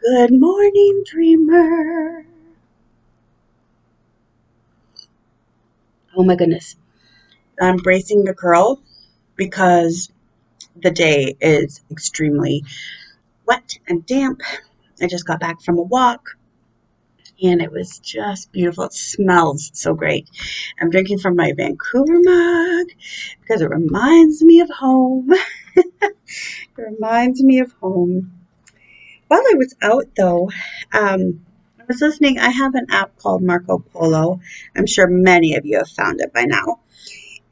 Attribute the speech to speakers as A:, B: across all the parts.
A: Good morning, dreamer. Oh my goodness. I'm bracing the curl because the day is extremely wet and damp. I just got back from a walk and it was just beautiful. It smells so great. I'm drinking from my Vancouver mug because it reminds me of home. It reminds me of home. While I was out though, I was listening. I have an app called Marco Polo. I'm sure many of you have found it by now.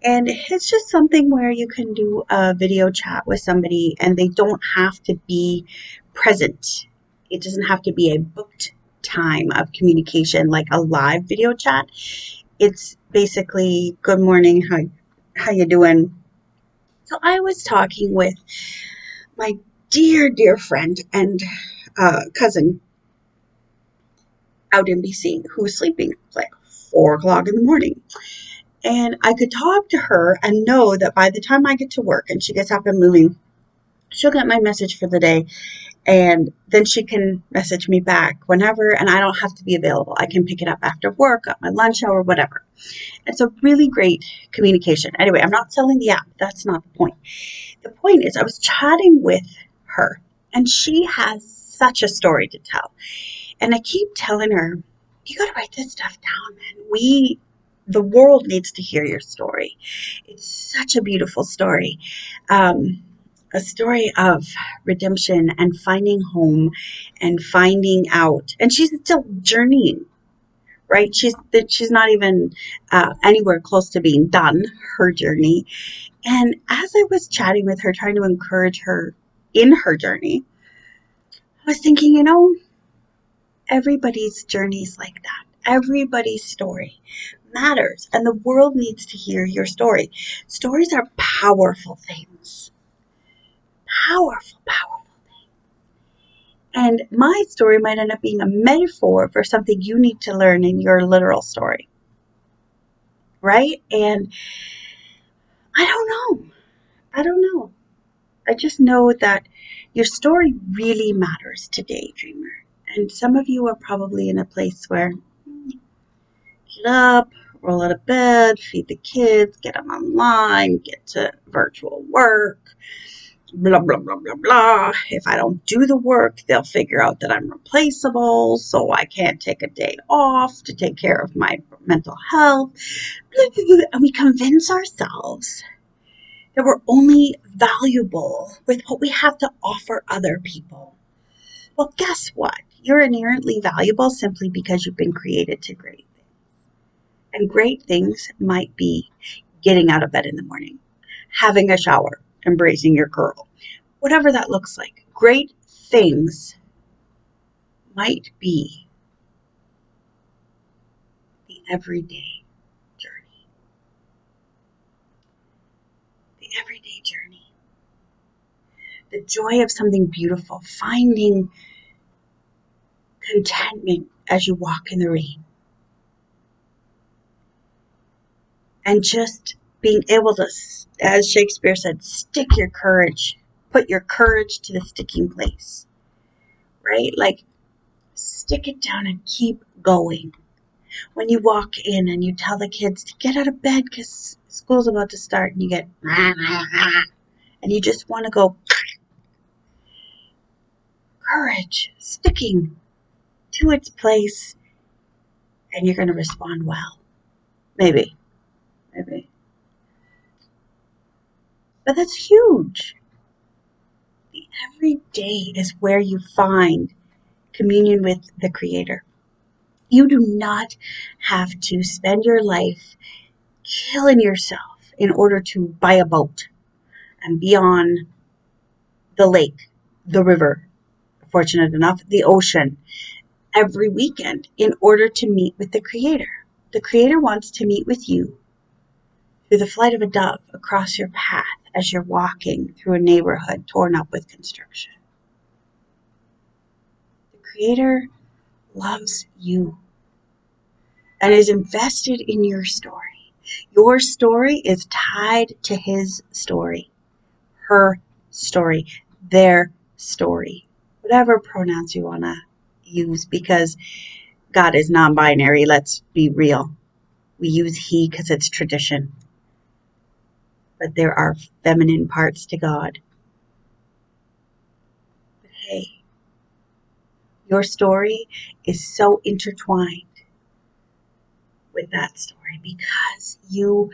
A: And it's just something where you can do a video chat with somebody and they don't have to be present. It doesn't have to be a booked time of communication like a live video chat. It's basically good morning, how you doing? So I was talking with my dear friend and cousin out in BC who's sleeping like 4 o'clock in the morning. And I could talk to her and know that by the time I get to work and she gets up and moving, she'll get my message for the day. And then she can message me back whenever, and I don't have to be available. I can pick it up after work, at my lunch hour, whatever. It's a really great communication. Anyway, I'm not selling the app. That's not the point. The point is, I was chatting with her, and she has such a story to tell. And I keep telling her, you got to write this stuff down, man. The world needs to hear your story. It's such a beautiful story. A story of redemption and finding home and finding out. And she's still journeying, right? She's not even anywhere close to being done her journey. And as I was chatting with her, trying to encourage her in her journey, I was thinking, everybody's journey is like that. Everybody's story matters, and the world needs to hear your story. Stories are powerful things. Powerful. And my story might end up being a metaphor for something you need to learn in your literal story. Right? And I don't know. I don't know. I just know that your story really matters today, dreamer. And some of you are probably in a place where get up, roll out of bed, feed the kids, get them online, get to virtual work, blah, blah, blah, blah, blah. If I don't do the work, they'll figure out that I'm replaceable, so I can't take a day off to take care of my mental health. And we convince ourselves that we're only valuable with what we have to offer other people. Well, guess what? You're inherently valuable simply because you've been created to great things. And great things might be getting out of bed in the morning, having a shower, embracing your curl, whatever that looks like. Great things might be the everyday journey. The everyday journey. The joy of something beautiful, finding contentment as you walk in the rain. And just being able to, as Shakespeare said, stick your courage, put your courage to the sticking place, right? Like, stick it down and keep going. When you walk in and you tell the kids to get out of bed because school's about to start and you get, and you just want to go, courage, sticking to its place, and you're going to respond well. Maybe. But that's huge. The everyday is where you find communion with the Creator. You do not have to spend your life killing yourself in order to buy a boat and be on the lake, the river, fortunate enough, the ocean, every weekend in order to meet with the Creator. The Creator wants to meet with you through the flight of a dove across your path as you're walking through a neighborhood torn up with construction. The Creator loves you and is invested in your story. Your story is tied to His story, her story, their story. whatever pronouns you want to use, because God is non-binary. Let's be real. We use he because it's tradition, but there are feminine parts to God. But hey, your story is so intertwined with that story because you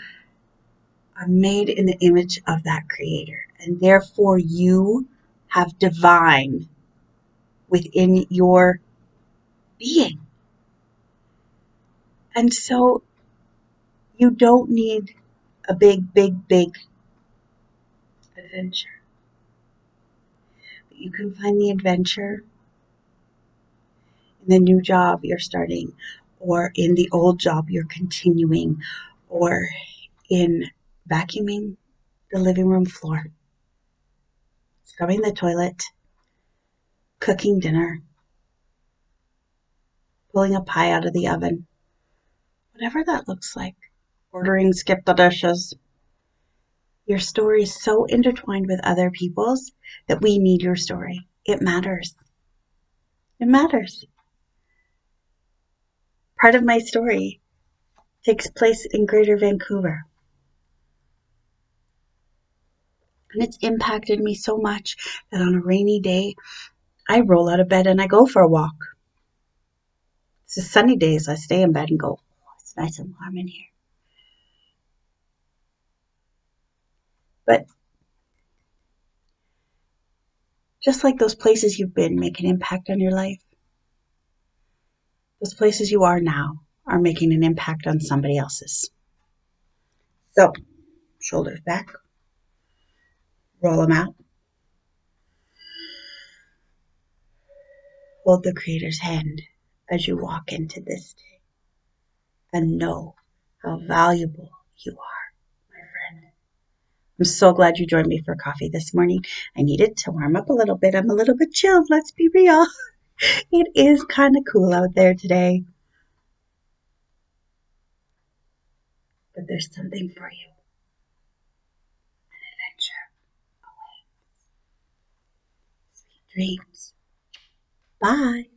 A: are made in the image of that creator, and therefore you have divine within your being. And so you don't need a big, big, big adventure. But you can find the adventure in the new job you're starting, or in the old job you're continuing, or in vacuuming the living room floor, scrubbing the toilet, cooking dinner, pulling a pie out of the oven, whatever that looks like, ordering skip the dishes. Your story is so intertwined with other people's that we need your story. It matters. It matters. Part of my story takes place in Greater Vancouver. And it's impacted me so much that on a rainy day, I roll out of bed and I go for a walk. It's the sunny days, I stay in bed and go, oh, it's nice and warm in here. But just like those places you've been make an impact on your life, those places you are now are making an impact on somebody else's. So, shoulders back, roll them out, hold the Creator's hand as you walk into this day, and know how valuable you are, my friend. I'm so glad you joined me for coffee this morning. I needed to warm up a little bit. I'm a little bit chilled, let's be real. It is kind of cool out there today. But there's something for you. An adventure awaits. Sweet dreams. Bye.